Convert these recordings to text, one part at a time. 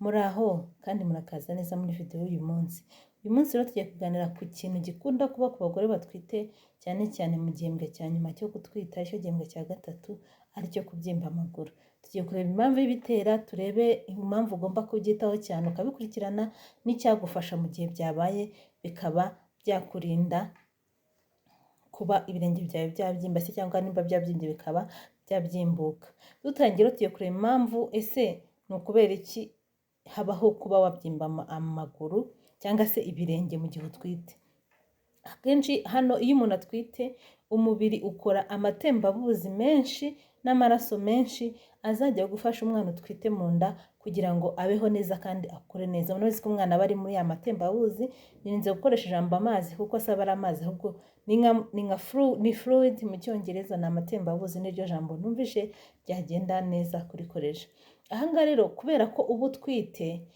Muraho kandi murakaza neza muri video y'uyu munsi. Uyu munsi rero tugiye kuganira ku kintu gikunda kuba ku bagore batwite cyane cyane mu gihembwe cya nyuma cyo gutwita, icyo gihembwe cya gatatu ari cyo kubyimba amaguru. Tugiye kureba impamvu y'ibitera, turebe impamvu ugomba kubyitaho cyane ukabikurikirana n'icyagufasha mu gihe byabaye, bikaba byakurinda kuba ibirenge byawe byabyimba se cyangwa nimba byabyimbye bikaba byabyimbuka. Dutangira tugiye kureba impamvu, ese ni ukubera iki habaho kuba wabyimba amaguru cyangwa se ibirenge mu gihe utwite. Akenshi hano iyo umuntu atwite umubiri ukora amatembabuzi menshi n'amaraso menshi azajya gufasha umwana utwite mu nda kugira ngo abeho neza kandi akure neza. Murabizi ko umwana aba ari muri ya matembabuzi, nirinze gukoresha ijambo amazi kuko asaba ari amazi, ahubwo ni fluid mu cyongereza, ni amatembabuzi, n'iryo jambo numvishe byagenda neza kurikoresha. Ahangaha rero kubera ko uba utwite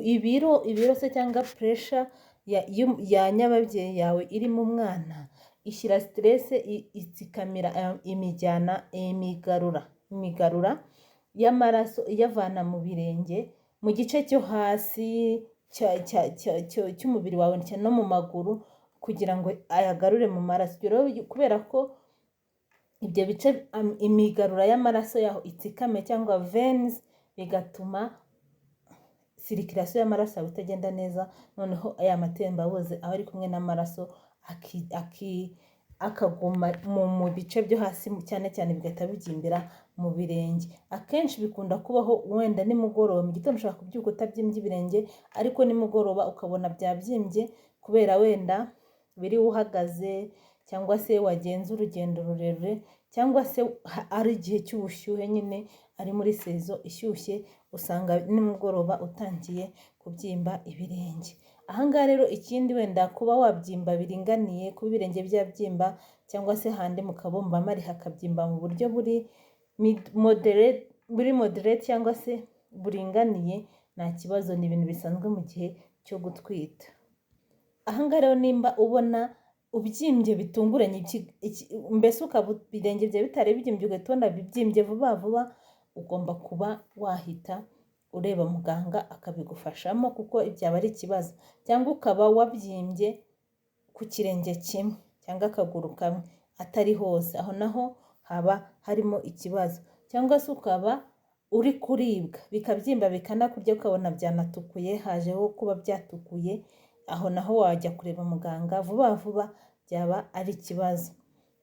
ibiro se cyangwa pressure ya nyababyeyi yawe iri mu mwana ishyira stress, itsikamira imigarura y'amaraso iyavana mu birenge mu gice cyo hasi cy'umubiri wawe no mu maguru kugira ngo ayagarure mu maraso. Kubera ko ibyo bice imigarura y'amaraso yaho itsikame cyangwa veins, bigatuma circulation y'amaraso yawe itagenda neza, noneho aya matembabuzi aba ari kumwe n'amaraso akaguma mu bice byo hasi cyane cyane bigahita bibyimbira mu birenge. Akenshi bikunda kubaho wenda nimugoroba, mu gitondo ushobora kubyuka utabyimbye ibirenge ariko nimugoroba ukabona byabyimbye kubera wenda biri uhagaze cyangwa se wagenze urugendo rurerure cyangwa se ari igihe cy'ubushyuhe, nyine ari muri sezo ishyushye, usanga nimugoroba utangiye kubyimba ibirenge. Ahangaha rero ikindi, wenda kuba wabyimba biringaniye, kuba ibirenge byabyimba cyangwa se handi mu kabombamari hakabyimba mu buryo buri moderate cyangwa se buringaniye, nta kibazo, ni ibintu bisanzwe mu gihe cyo gutwita. Ahangaha rero nimba ubona ubyimbye bitunguranye, mbese ukaba ibirenge byawe bitari bibyimbye ugahita ubona bibyimbye vuba vuba, ugomba kuba wahita ureba muganga akabigufashamo kuko byaba ari ikibazo. Cyangwa ukaba wabyimbye ku kirenge kimwe cyangwa akaguru kamwe atari hose, aho naho haba harimo ikibazo. Cyangwa se ukaba uri kuribwa bikabyimba bikanakurya ukabona byanatukuye, hajeho kuba byatukuye, aho naho wajya kureba muganga vuba vuba, byaba ari ikibazo.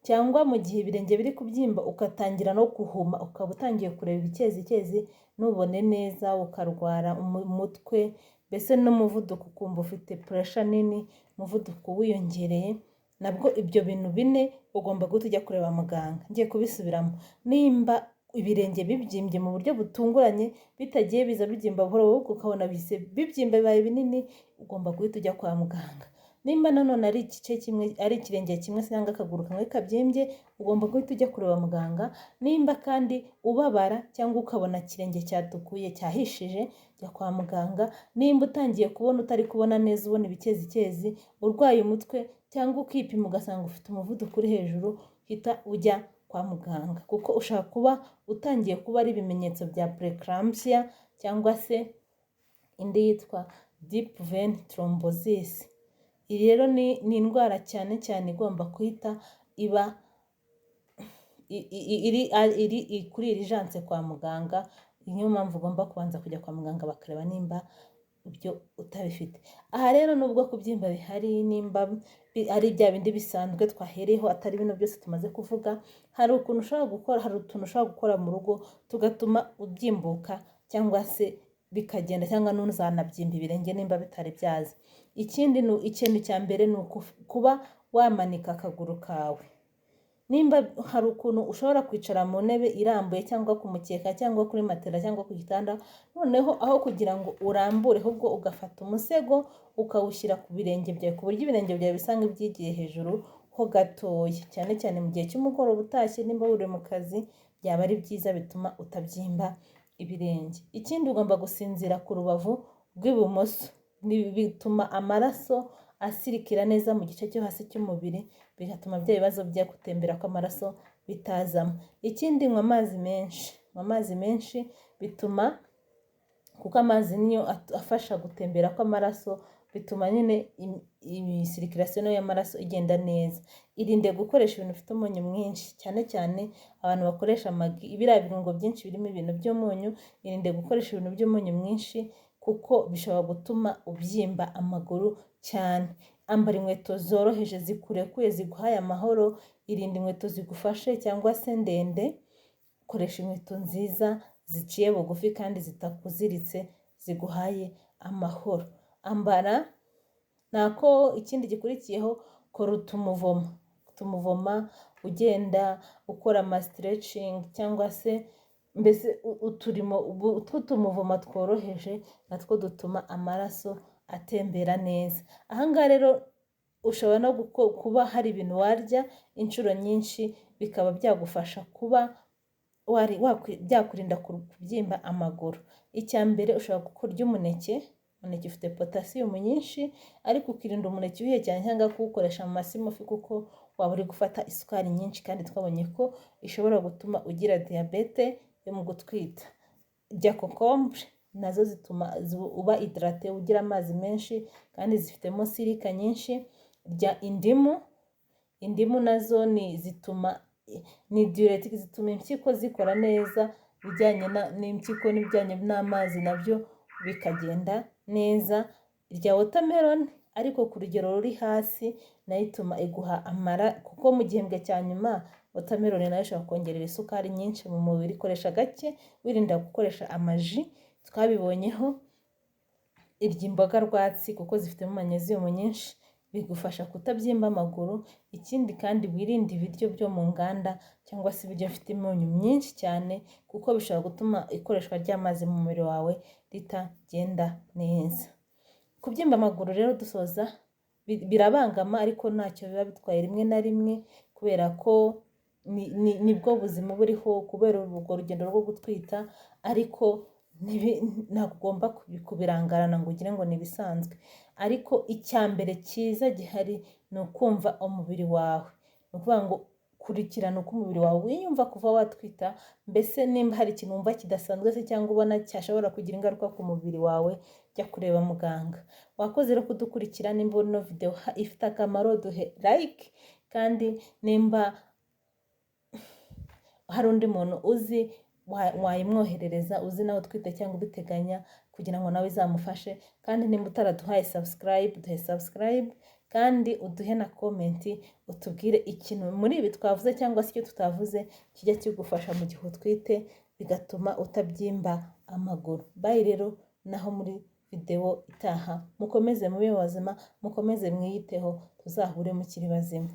Cyangwa mu gihe ibirenge biri kubyimba ugatangira no guhuma, ukaba utangiye kureba icyezikezi nubone neza, ukarwara umutwe, mbese n'umuvuduko ukumva ufite pressure nini, umuvuduko wiyongereye, nabwo ibyo bintu bine ugomba guhita ujya kureba muganga. Ngiye kubisubiramo, nimba ibirenge bibyimbye mu buryo butunguranye bitagiye biza bibyimba buhoro buhoro ukabona bise bibyimba bibaye binini, ugomba guhita ujya kwa muganga. Nimba nanone ari igice kimwe, ari ikirenge kimwe cyangwa akaguru kamwe kabyimbye, ugomba guhita ujya kureba muganga. Nimba kandi ubabara cyangwa ukabona ikirenge cyatukuye cyahishije, jya kwa muganga. Nimba utangiye kubona utari kubona neza, ubona ibikezikezi, urwaye umutwe cyangwa ukipima ugasanga ufite umuvuduko uri hejuru, hita ujya kwa muganga kuko ushaka kuba utangiye kuba ari ibimenyetso bya preeclampsia cyangwa se indi yitwa deep vein thrombosis. Iyi rero ni indwara cyane cyane igomba guhita iba iri kuri urgence kwa muganga. Niyo mpamvu ugomba kubanza kujya kwa muganga bakareba nimba ibyo utabifite. Aha rero nubwo kubyimba bihari, nimba ari bya bindi bisanzwe twahereyeho atari bino byose tumaze kuvuga, hari ukuntu ushobora gukora, hari utuntu ushobora gukora mu rugo tugatuma ubyimbuka cyangwa se bikagenda, cyangwa n'uzanabyimba ibirenge nimba bitari byaza. Ikindi ikintu cya mbere ni kuba wamanika akaguru kawe. Nimba hari ukuntu ushobora kwicara mu ntebe irambuye cyangwa ku mukeka cyangwa kuri matera cyangwa ku gitanda, noneho aho kugira ngo urambure ahubwo ugafata umusego ukawushyira ku birenge byawe ku buryo ibirenge byawe bisa nk'ibyigiye hejuru ho gatoya, cyane cyane mu gihe cy'umugoroba utashye, nimba uri mu kazi, byaba ari byiza, bituma utabyimba ibirenge. Ikindi ugomba gusinzira ku rubavu rw'ibumoso, bituma amaraso asirikira neza mu gice cyo hasi cy'umubiri, bigatuma bya bibazo byo gutembera kw'amaraso bitazamo. Ikindi, nywa amazi menshi. Amazi menshi bituma kuko amazi niyo afasha gutembera kw'amaraso, bituma nyine sirikirasiyo y'amaraso igenda neza. Irinde gukoresha ibintu bifite umunyu mwinshi, cyane cyane abantu bakoresha amagi, biriya birungo byinshi birimo ibintu by'umunyu. Irinde gukoresha ibintu by'umunyu mwinshi kuko bishobora gutuma ubyimba amaguru cyane. Ambara inkweto zoroheje zikurekuye ziguhaye amahoro. Irinde inkweto zigufashe cyangwa se ndende. Koresha inkweto nziza ziciye bugufi kandi zitakuziritse ziguhaye amahoro. Ambara nako ikindi gikurikiyeho, kora utumuvoma ugenda ukora ama stretching cyangwa se mbese uturimo tw'utumuvoma tworoheje, natwo dutuma amaraso atembera neza. Ahangaha rero ushobora no kuba hari ibintu warya inshuro nyinshi bikaba byagufasha kuba byakurinda kubyimba amaguru. Icya mbere, ushobora kurya umuneke ufite potasiyumu nyinshi, ariko ukirinda umuneke uhiye cyane cyangwa kuwukoresha mu masimofi kuko waba uri gufata isukari nyinshi, kandi twabonye ko ishobora gutuma ugira diyabete yo mu gutwita. Rya kokombure, nazo zituma uba hidrate, ugira amazi menshi kandi zifitemo sirika nyinshi. Rya indimu nazo zituma ni diuretic, zituma impyiko zikora neza, ibijyanye n'impyiko n'ibijyanye n'amazi nabyo bikagenda neza. Rya watermelon, ariko ku rugero ruri hasi, nayo ituma iguha amara, kuko mu gihembwe cya nyuma watermelon nayo ishobora kongerera isukari nyinshi mu mubiri. Koresha gake, wirinda gukoresha amaji, twabibonyeho. Irya imboga rwatsi kuko zifitemo magnesium nyinshi, bigufasha kutabyimba amaguru. Ikindi kandi, wirinde ibiryo byo mu nganda cyangwa se ibiryo bifite imyunyu myinshi cyane, kuko bishobora gutuma ikoreshwa ry'amazi mu mubiri wawe ritagenda neza. Kubyimba amaguru rero dusoza, birabangama ariko ntacyo biba bitwaye rimwe na rimwe, kubera ko nibwo buzima buriho kubera urwo rugendo rwo gutwita, ariko ntabwo ugomba kubirangarana ngo ugire ngo ni ibisanzwe. Ariko icya mbere cyiza gihari ni ukumva umubiri wawe, ni ukuvuga ngo kurikirana uko umubiri wawe wiyumva kuva watwita. Mbese nimba hari ikintu wumva kidasanzwe se cyangwa ubona cyashobora kugira ingaruka ku mubiri wawe, jya kureba muganga. Wakoze rero kudukurikira. Nimba ino video ifite akamaro, duhe like, kandi nimba hari undi muntu uzi wayimwoherereza, uzi nawe utwite cyangwa ubiteganya, kugira ngo nawe izamufashe. Kandi nimba utaraduhaye subscribe, duhe subscribe, kandi uduhe na comment, utubwire ikintu muri ibi twavuze cyangwa se icyo tutavuze kijya kigufasha mu gihe utwite, bigatuma utabyimba amaguru. Bye rero, naho muri video itaha. Mukomeze mube bazima, mukomeze mwiyiteho, tuzahure mukiri bazima.